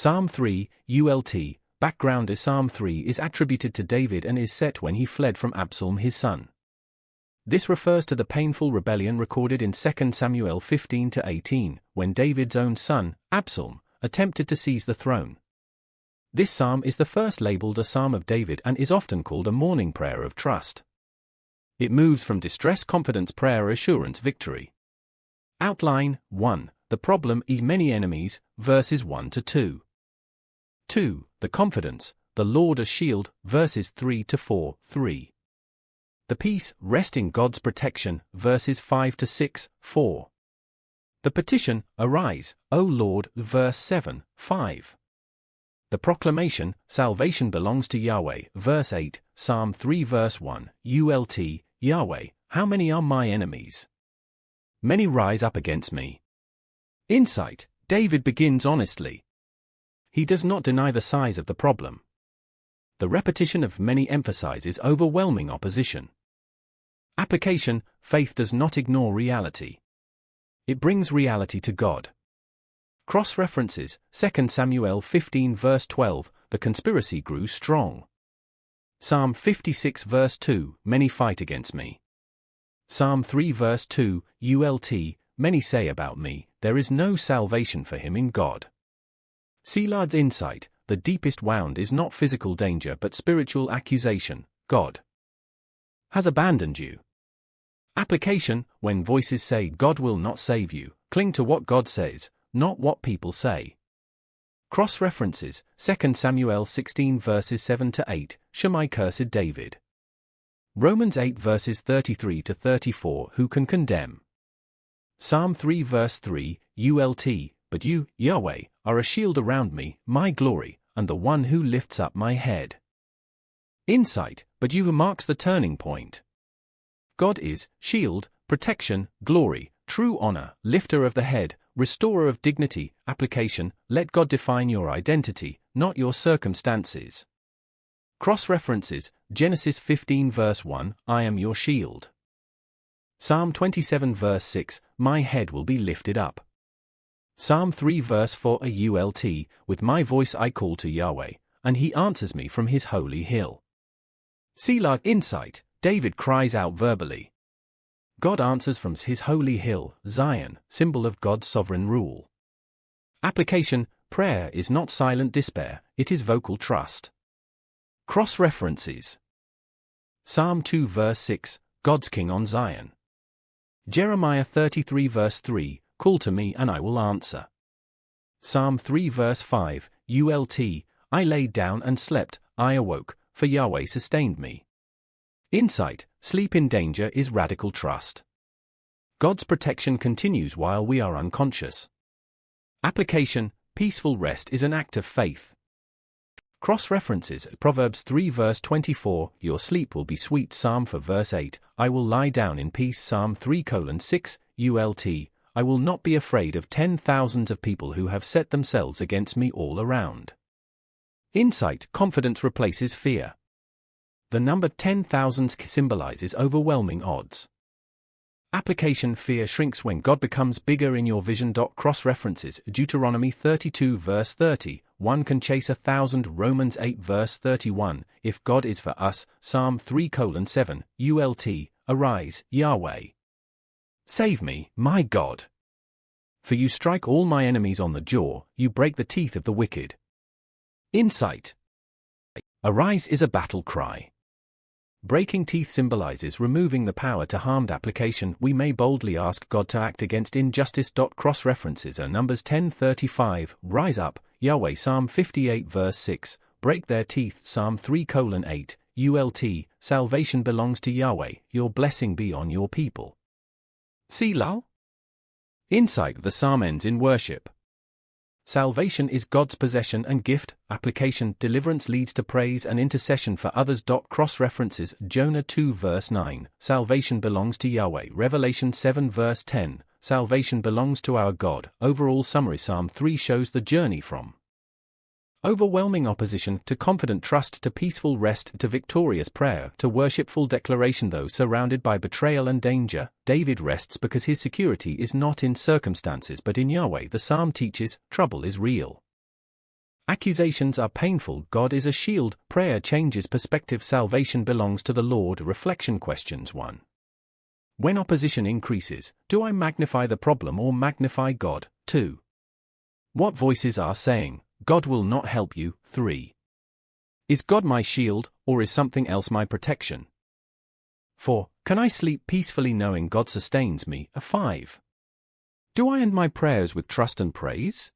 Psalm 3, ULT, background is Psalm 3 is attributed to David and is set when he fled from Absalom his son. This refers to the painful rebellion recorded in 2 Samuel 15-18, when David's own son, Absalom, attempted to seize the throne. This psalm is the first labeled a psalm of David and is often called a mourning prayer of trust. It moves from distress confidence prayer assurance victory. Outline 1. The problem is many enemies, verses 1-2. 2. The confidence, the Lord a shield, verses 3-4, 3. The peace, rest in God's protection, verses 5-6, 4. The petition, arise, O Lord, verse 7, 5. The proclamation, salvation belongs to Yahweh, verse 8, Psalm 3 verse 1, ULT, Yahweh, how many are my enemies? Many rise up against me. Insight, David begins honestly. He does not deny the size of the problem. The repetition of many emphasizes overwhelming opposition. Application, faith does not ignore reality. It brings reality to God. Cross-references, 2 Samuel 15 verse 12, the conspiracy grew strong. Psalm 56 verse 2, many fight against me. Psalm 3 verse 2, ULT, many say about me, there is no salvation for him in God. Selah's insight, the deepest wound is not physical danger but spiritual accusation, God has abandoned you. Application, when voices say God will not save you, cling to what God says, not what people say. Cross-references, 2 Samuel 16 verses 7-8, Shammai cursed David. Romans 8 verses 33-34, who can condemn? Psalm 3 verse 3, ULT, but you, Yahweh, are a shield around me, my glory, and the one who lifts up my head. Insight, but you who marks the turning point. God is shield, protection, glory, true honor, lifter of the head, restorer of dignity. Application, let God define your identity, not your circumstances. Cross-references, Genesis 15 verse 1, I am your shield. Psalm 27 verse 6, my head will be lifted up. Psalm 3 verse 4, a ULT, with my voice I call to Yahweh, and he answers me from his holy hill. Selah insight, David cries out verbally. God answers from his holy hill, Zion, symbol of God's sovereign rule. Application, prayer is not silent despair, it is vocal trust. Cross-references. Psalm 2 verse 6, God's King on Zion. Jeremiah 33 verse 3, call to me and I will answer. Psalm 3 verse 5, ULT, I laid down and slept, I awoke, for Yahweh sustained me. Insight, sleep in danger is radical trust. God's protection continues while we are unconscious. Application, peaceful rest is an act of faith. Cross-references, Proverbs 3 verse 24, your sleep will be sweet. Psalm 4 verse 8, I will lie down in peace. Psalm 3:6, ULT, I will not be afraid of 10,000s of people who have set themselves against me all around. Insight, confidence replaces fear. The number 10,000 symbolizes overwhelming odds. Application, fear shrinks when God becomes bigger in your vision. Cross-references, Deuteronomy 32 verse 30, one can chase 1,000. Romans 8 verse 31, if God is for us. Psalm 3:7, ULT, arise, Yahweh. Save me, my God. For you strike all my enemies on the jaw, you break the teeth of the wicked. Insight. Arise is a battle cry. Breaking teeth symbolizes removing the power to harmed. Application, we may boldly ask God to act against injustice. Cross-references are Numbers 10:35, rise up, Yahweh. Psalm 58 verse 6, break their teeth. Psalm 3:8, ULT, salvation belongs to Yahweh, your blessing be on your people. Selah? Insight, the psalm ends in worship. Salvation is God's possession and gift. Application, deliverance leads to praise and intercession for others. Cross-references, Jonah 2 verse 9, salvation belongs to Yahweh. Revelation 7 verse 10, salvation belongs to our God. Overall summary, Psalm 3 shows the journey from overwhelming opposition to confident trust to peaceful rest to victorious prayer to worshipful declaration. Though surrounded by betrayal and danger, David rests because his security is not in circumstances but in Yahweh. The psalm teaches, trouble is real. Accusations are painful. God is a shield. Prayer changes perspective. Salvation belongs to the Lord. Reflection questions 1. When opposition increases, do I magnify the problem or magnify God? 2. What voices are saying, God will not help you? 3. Is God my shield, or is something else my protection? 4. Can I sleep peacefully knowing God sustains me? 5. Do I end my prayers with trust and praise?